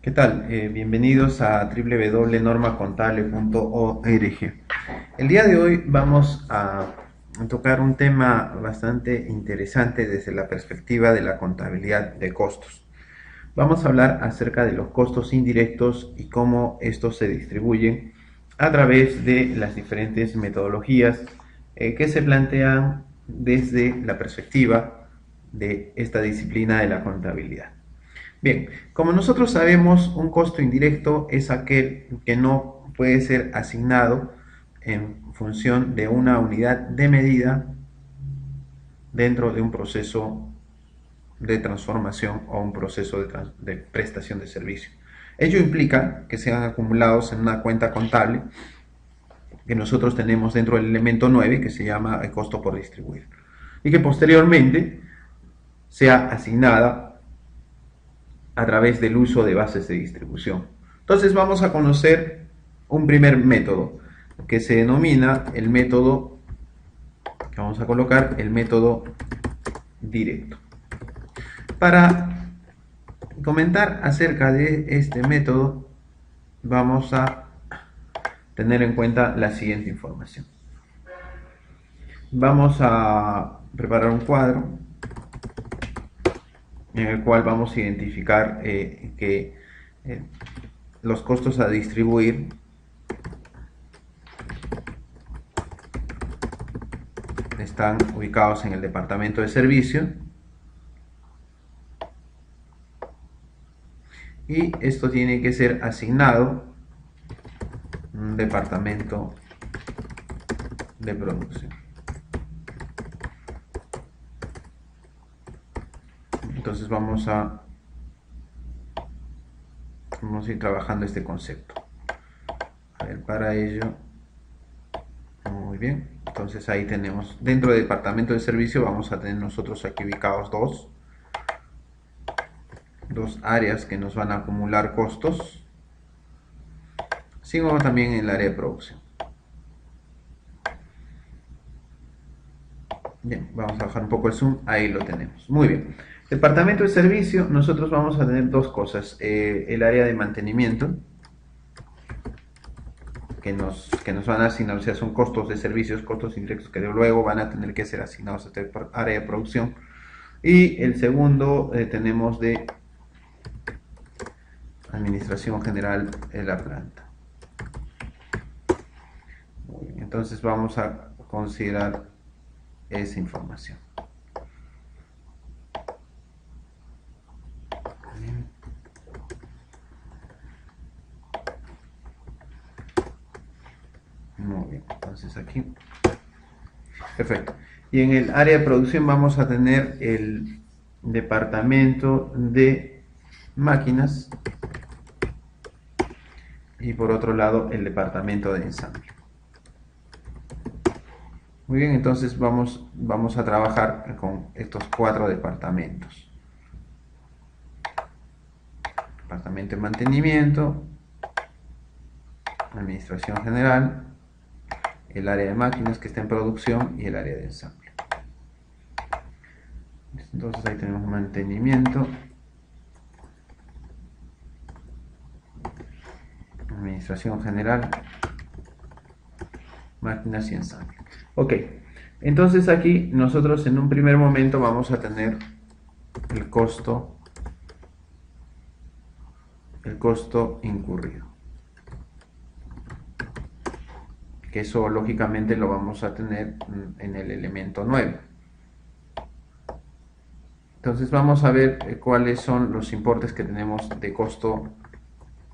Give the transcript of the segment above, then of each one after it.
¿Qué tal? Bienvenidos a www.normacontable.org. El día de hoy vamos a tocar un tema bastante interesante desde la perspectiva de la contabilidad de costos. Vamos a hablar acerca de los costos indirectos y cómo estos se distribuyen a través de las diferentes metodologías que se plantean desde la perspectiva de esta disciplina de la contabilidad. Bien, como nosotros sabemos, un costo indirecto es aquel que no puede ser asignado en función de una unidad de medida dentro de un proceso de transformación o un proceso de prestación de servicio. Ello implica que sean acumulados en una cuenta contable que nosotros tenemos dentro del elemento 9, que se llama el costo por distribuir, y que posteriormente sea asignada a través del uso de bases de distribución. Entonces vamos a conocer un primer método que se denomina el método, que vamos a colocar el método directo. Para comentar acerca de este método vamos a tener en cuenta la siguiente información. Vamos a preparar un cuadro en el cual vamos a identificar que los costos a distribuir están ubicados en el departamento de servicio y esto tiene que ser asignado a un departamento de producción. Entonces vamos a ir trabajando este concepto. A ver, para ello, muy bien, entonces ahí tenemos, dentro del departamento de servicio vamos a tener nosotros aquí ubicados dos áreas que nos van a acumular costos, así como también en el área de producción. Bien, vamos a bajar un poco el zoom, ahí lo tenemos. Muy bien. Departamento de servicio, nosotros vamos a tener dos cosas. El área de mantenimiento, que nos van a asignar, o sea, son costos de servicios, costos indirectos que luego van a tener que ser asignados a este área de producción. Y el segundo tenemos de administración general de la planta. Muy bien, entonces vamos a considerar esa información. Muy bien, entonces aquí. Perfecto. Y en el área de producción vamos a tener el departamento de máquinas y por otro lado el departamento de ensamble. Muy bien, entonces vamos a trabajar con estos cuatro departamentos. Departamento de mantenimiento, administración general, el área de máquinas que está en producción y el área de ensamble. Entonces ahí tenemos mantenimiento, administración general, máquinas y ensamble. Ok, entonces aquí nosotros en un primer momento vamos a tener el costo incurrido, que eso lógicamente lo vamos a tener en el elemento 9. Entonces vamos a ver cuáles son los importes que tenemos de costo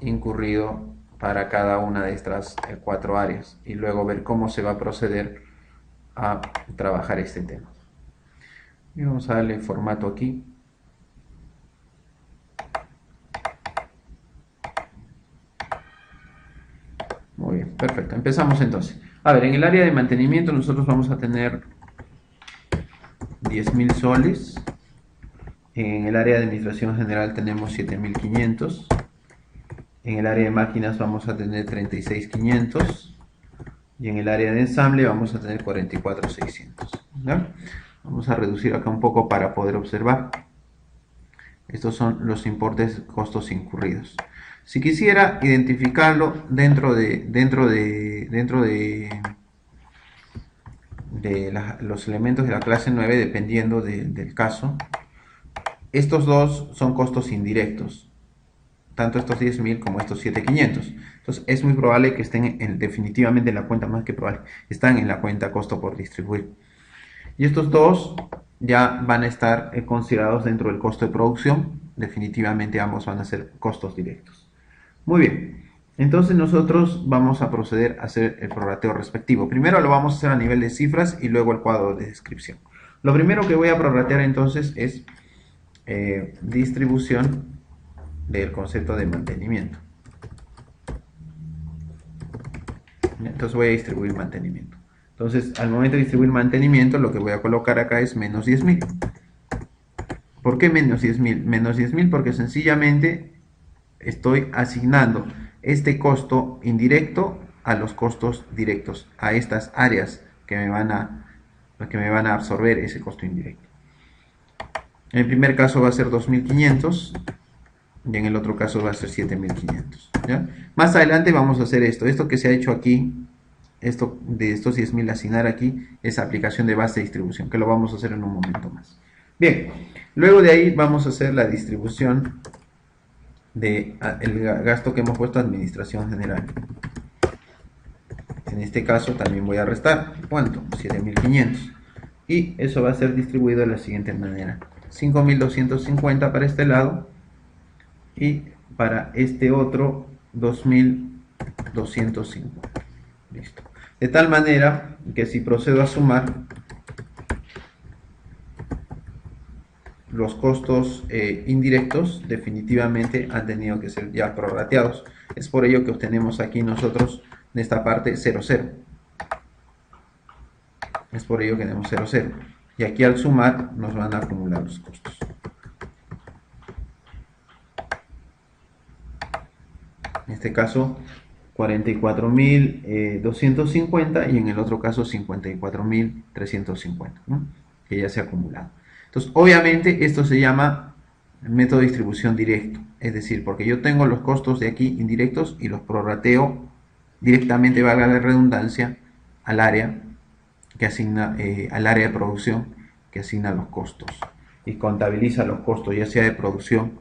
incurrido para cada una de estas cuatro áreas y luego ver cómo se va a proceder a trabajar este tema. Y vamos a darle formato aquí. Muy bien, perfecto. Empezamos entonces. A ver, en el área de mantenimiento nosotros vamos a tener 10.000 soles. En el área de administración general tenemos 7.500. En el área de máquinas vamos a tener 36.500. Y en el área de ensamble vamos a tener 44.600. ¿Ya? Vamos a reducir acá un poco para poder observar. Estos son los importes costos incurridos. Si quisiera identificarlo dentro de los elementos de la clase 9, dependiendo del caso, estos dos son costos indirectos, tanto estos 10.000 como estos 7.500. Entonces es muy probable que estén definitivamente en la cuenta, más que probable, están en la cuenta costo por distribuir. Y estos dos ya van a estar considerados dentro del costo de producción. Definitivamente ambos van a ser costos directos. Muy bien, entonces nosotros vamos a proceder a hacer el prorrateo respectivo. Primero lo vamos a hacer a nivel de cifras y luego el cuadro de descripción. Lo primero que voy a prorratear entonces es distribución del concepto de mantenimiento. Entonces voy a distribuir mantenimiento. Entonces, al momento de distribuir mantenimiento, lo que voy a colocar acá es menos 10.000. ¿Por qué menos 10.000? Menos 10.000 porque sencillamente estoy asignando este costo indirecto a los costos directos, a estas áreas que me van a absorber ese costo indirecto. En el primer caso va a ser 2.500 y en el otro caso va a ser 7.500. ¿Ya? Más adelante vamos a hacer esto que se ha hecho aquí. Esto de estos 10.000 asignar aquí es aplicación de base de distribución, que lo vamos a hacer en un momento más. Bien, luego de ahí vamos a hacer la distribución del gasto que hemos puesto a administración general. En este caso también voy a restar, ¿cuánto? 7.500. Y eso va a ser distribuido de la siguiente manera. 5.250 para este lado y para este otro 2.250. Listo. De tal manera que si procedo a sumar los costos indirectos, definitivamente han tenido que ser ya prorrateados. Es por ello que obtenemos aquí nosotros en esta parte 0, 0. Es por ello que tenemos 0, 0. Y aquí al sumar nos van a acumular los costos. En este caso 44.250 y en el otro caso 54.350, ¿no? Que ya se ha acumulado. Entonces, obviamente esto se llama método de distribución directo, es decir, porque yo tengo los costos de aquí indirectos y los prorrateo directamente, valga la redundancia, al área que asigna, al área de producción que asigna los costos y contabiliza los costos, ya sea de producción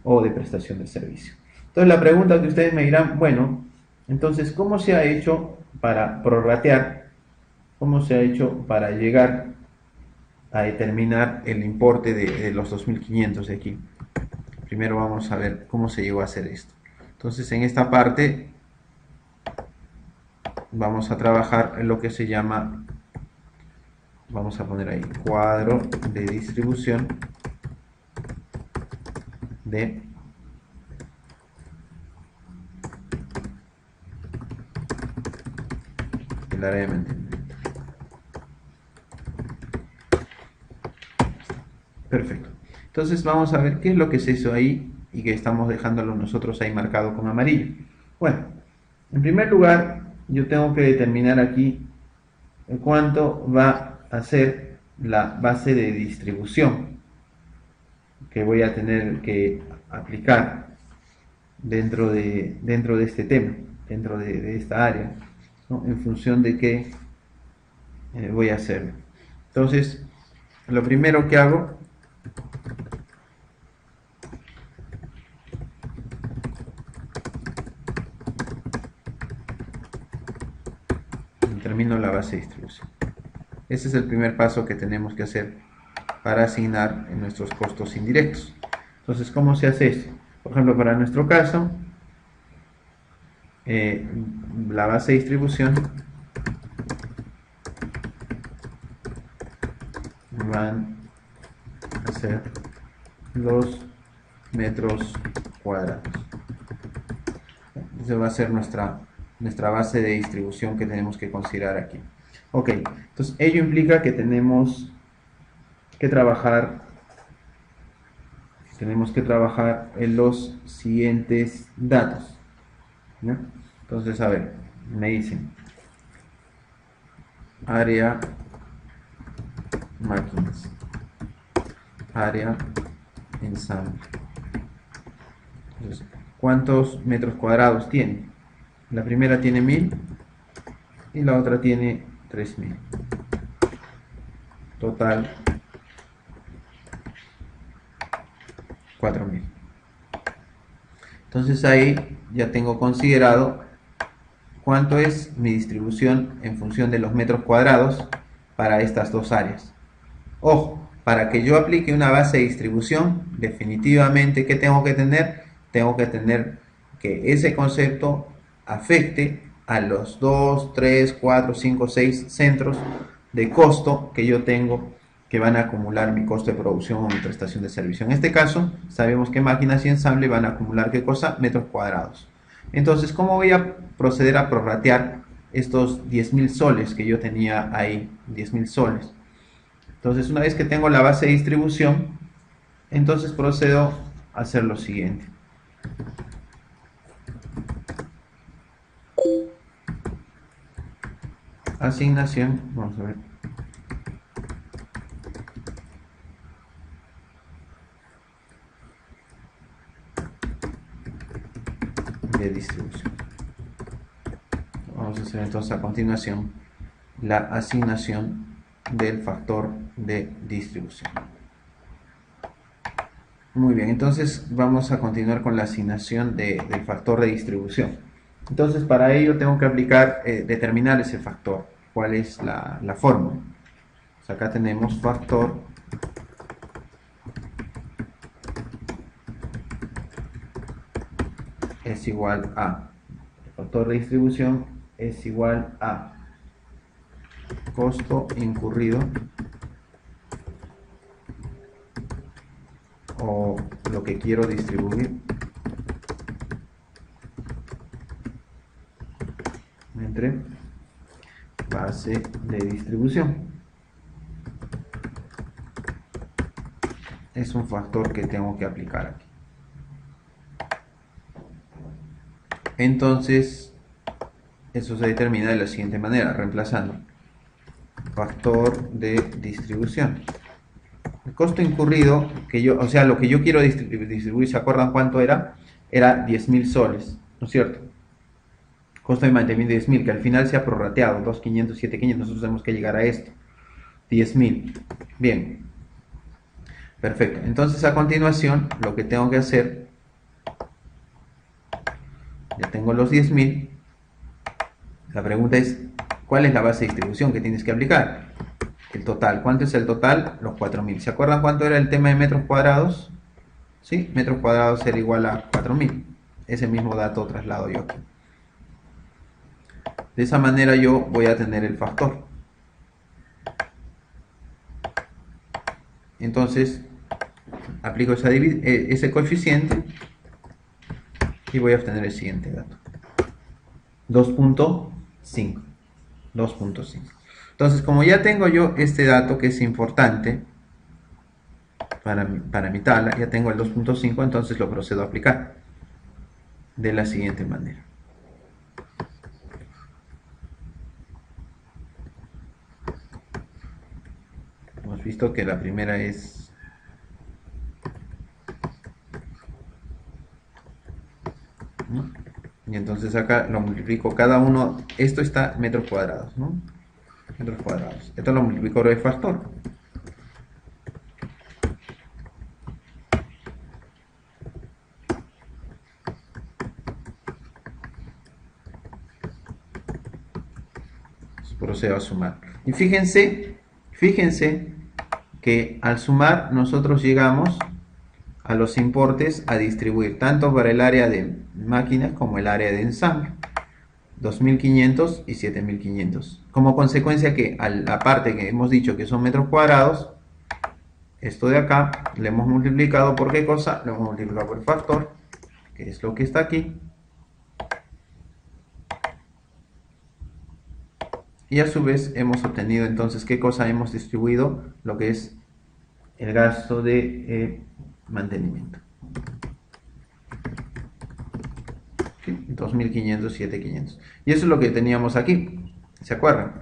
o de prestación de servicio. Entonces la pregunta que ustedes me dirán, bueno, entonces, ¿cómo se ha hecho para prorratear? ¿Cómo se ha hecho para llegar a determinar el importe de los 2.500 de aquí? Primero vamos a ver cómo se llegó a hacer esto. Entonces, en esta parte vamos a trabajar en lo que se llama, vamos a poner ahí, cuadro de distribución de el área de mantenimiento. Perfecto. Entonces vamos a ver qué es lo que se hizo ahí y que estamos dejándolo nosotros ahí marcado con amarillo. Bueno, en primer lugar yo tengo que determinar aquí cuánto va a ser la base de distribución que voy a tener que aplicar dentro de este tema, dentro de esta área, ¿no? En función de qué voy a hacerlo. Entonces, lo primero que hago determino la base de distribución. Ese es el primer paso que tenemos que hacer para asignar nuestros costos indirectos. Entonces, ¿cómo se hace esto? Por ejemplo, para nuestro caso, la base de distribución van a ser los metros cuadrados. Esa va a ser nuestra base de distribución que tenemos que considerar aquí. Ok, entonces ello implica que tenemos que trabajar en los siguientes datos, ¿no? Entonces, a ver, me dicen área máquinas, área ensamble. Entonces, ¿cuántos metros cuadrados tiene? La primera tiene 1000 y la otra tiene 3000. Total 4000. Entonces ahí ya tengo considerado cuánto es mi distribución en función de los metros cuadrados para estas dos áreas. Ojo, para que yo aplique una base de distribución, definitivamente, ¿qué tengo que tener? Tengo que tener que ese concepto afecte a los 2, 3, 4, 5, 6 centros de costo que yo tengo, que van a acumular mi costo de producción o mi prestación de servicio. En este caso, sabemos que máquinas y ensamble van a acumular, ¿qué cosa? Metros cuadrados. Entonces, ¿cómo voy a proceder a prorratear estos 10.000 soles que yo tenía ahí? 10.000 soles. Entonces, una vez que tengo la base de distribución, entonces procedo a hacer lo siguiente. Asignación, vamos a ver. De distribución. Vamos a hacer entonces a continuación la asignación del factor de distribución. Muy bien, entonces vamos a continuar con la asignación del factor de distribución. Entonces para ello tengo que aplicar, determinar ese factor. ¿Cuál es la fórmula? Pues acá tenemos factor es igual a, el factor de distribución es igual a costo incurrido o lo que quiero distribuir entre base de distribución. Es un factor que tengo que aplicar aquí. Entonces, eso se determina de la siguiente manera, reemplazando factor de distribución. El costo incurrido, que yo, o sea, lo que yo quiero distribuir, ¿se acuerdan cuánto era? Era 10.000 soles, ¿no es cierto? Costo de mantenimiento 10.000, que al final se ha prorrateado, 2.500, 7.500, nosotros tenemos que llegar a esto, 10.000. Bien, perfecto. Entonces, a continuación, lo que tengo que hacer, ya tengo los 10.000, la pregunta es, ¿cuál es la base de distribución que tienes que aplicar? El total. ¿Cuánto es el total? Los 4.000. ¿Se acuerdan cuánto era el tema de metros cuadrados? ¿Sí? Metros cuadrados era igual a 4.000. Ese mismo dato traslado yo aquí. De esa manera yo voy a tener el factor. Entonces, aplico ese coeficiente y voy a obtener el siguiente dato. 2.5. 2.5. Entonces, como ya tengo yo este dato que es importante para mi tabla, ya tengo el 2.5, entonces lo procedo a aplicar de la siguiente manera. Hemos visto que la primera es ¿no? Y entonces acá lo multiplico cada uno, esto está metros cuadrados, ¿no? Metros cuadrados. Esto lo multiplico por el factor. Procedo a sumar. Y fíjense que al sumar nosotros llegamos a los importes a distribuir tanto para el área de máquinas como el área de ensamble. 2.500 y 7.500. Como consecuencia que a la parte que hemos dicho que son metros cuadrados, esto de acá le hemos multiplicado por ¿qué cosa? Lo hemos multiplicado por el factor, que es lo que está aquí. Y a su vez hemos obtenido entonces ¿qué cosa? Hemos distribuido lo que es el gasto de mantenimiento. ¿Sí? 2.500, 7.500. Y eso es lo que teníamos aquí. ¿Se acuerdan?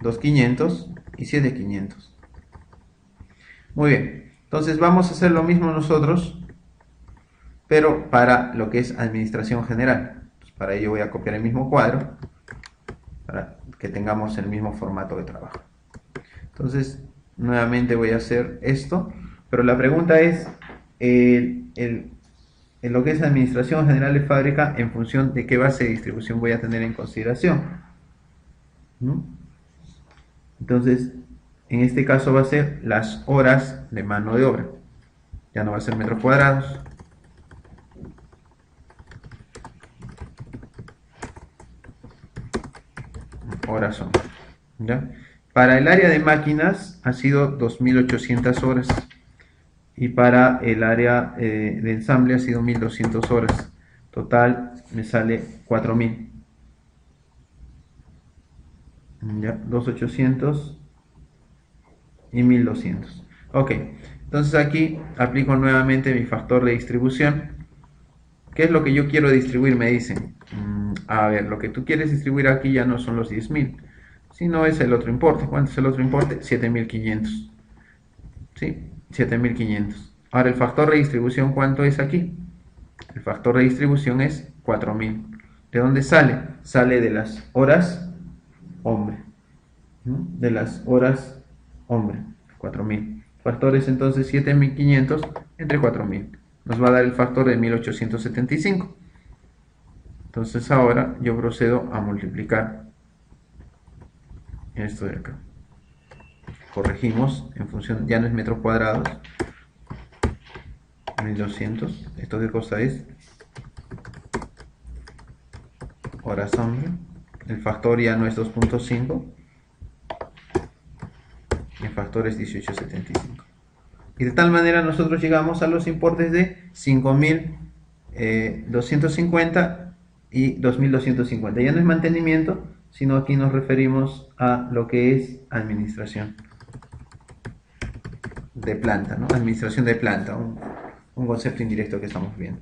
2.500 y 7.500. Muy bien. Entonces vamos a hacer lo mismo nosotros, pero para lo que es administración general. Pues para ello voy a copiar el mismo cuadro, para que tengamos el mismo formato de trabajo. Entonces, nuevamente voy a hacer esto, pero la pregunta es, en lo que es administración general de fábrica, en función de qué base de distribución voy a tener en consideración, ¿no? Entonces, en este caso va a ser las horas de mano de obra. Ya no va a ser metros cuadrados. Horas son. ¿Ya? Para el área de máquinas ha sido 2800 horas. Y para el área de ensamble ha sido 1200 horas. Total me sale 4000. ¿Ya? 2800 y 1200. Ok, entonces aquí aplico nuevamente mi factor de distribución. ¿Qué es lo que yo quiero distribuir? Me dicen. A ver, lo que tú quieres distribuir aquí ya no son los 10.000, sino es el otro importe. ¿Cuánto es el otro importe? 7.500. ¿Sí? 7.500. Ahora, el factor de distribución, ¿cuánto es aquí? El factor de distribución es 4.000. ¿De dónde sale? Sale de las horas hombre. ¿No? De las horas hombre. 4.000. Factor es entonces 7.500 entre 4.000. Nos va a dar el factor de 1.875. Entonces ahora yo procedo a multiplicar esto de acá. Corregimos en función, ya no es metros cuadrados, 1200. ¿Esto qué cosa es? Horas hombre. El factor ya no es 2.5. El factor es 1875. Y de tal manera nosotros llegamos a los importes de 5.250 y 2.250. Ya no es mantenimiento, sino aquí nos referimos a lo que es administración de planta, ¿no? Administración de planta, un concepto indirecto que estamos viendo.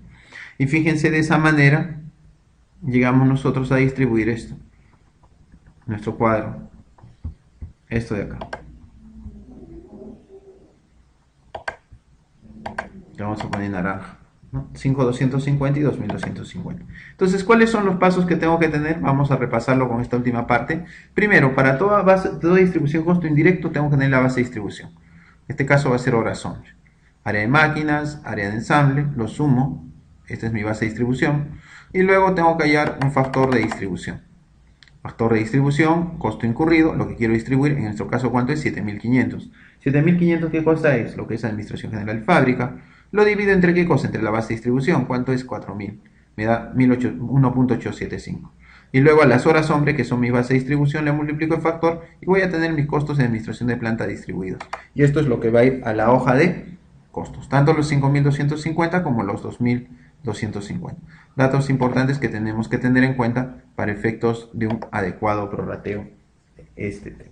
Y fíjense, de esa manera llegamos nosotros a distribuir esto, nuestro cuadro, esto de acá. Le vamos a poner naranja, ¿no? 5.250 y 2.250. Entonces, ¿cuáles son los pasos que tengo que tener? Vamos a repasarlo con esta última parte. Primero, para toda distribución costo indirecto tengo que tener la base de distribución. En este caso va a ser horas hombre. Área de máquinas, área de ensamble, lo sumo. Esta es mi base de distribución. Y luego tengo que hallar un factor de distribución. Factor de distribución, costo incurrido, lo que quiero distribuir, en nuestro caso, ¿cuánto es? 7.500. 7.500, ¿qué cosa es? Lo que es administración general de fábrica. Lo divido entre qué cosa? Entre la base de distribución. ¿Cuánto es? 4.000. Me da 1.875. Y luego a las horas hombre, que son mi base de distribución, le multiplico el factor y voy a tener mis costos de administración de planta distribuidos. Y esto es lo que va a ir a la hoja de costos, tanto los 5.250 como los 2.250. Datos importantes que tenemos que tener en cuenta para efectos de un adecuado prorrateo de este tema.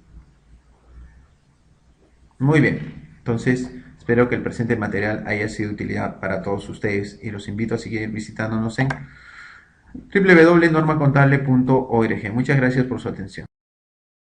Muy bien, entonces espero que el presente material haya sido de utilidad para todos ustedes y los invito a seguir visitándonos en www.normacontable.org. Muchas gracias por su atención.